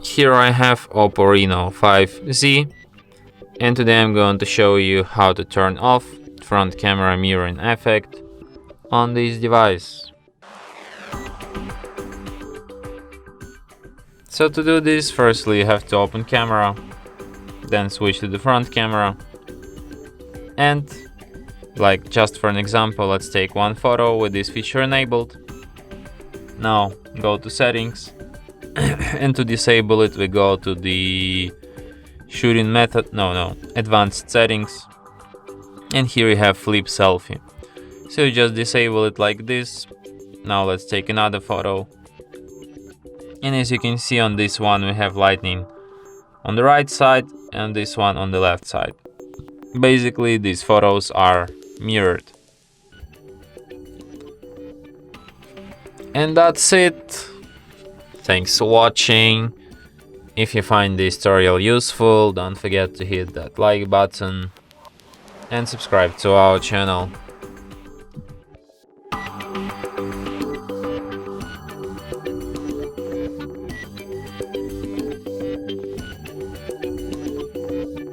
Here I have OPPO RENO 5Z, and today I'm going to show you how to turn off front camera mirroring effect on this device. So to do this, firstly you have to open camera, then switch to the front camera, and like just for an example, let's take one photo with this feature enabled. Now go to settings and to disable it we go to the shooting method, advanced settings, and here you have flip selfie. So you just disable it like this. Now let's take another photo, and as you can see on this one we have lightning on the right side and this one on the left side. Basically these photos are mirrored. And that's it. Thanks for watching. If you find this tutorial useful, don't forget to hit that like button and subscribe to our channel.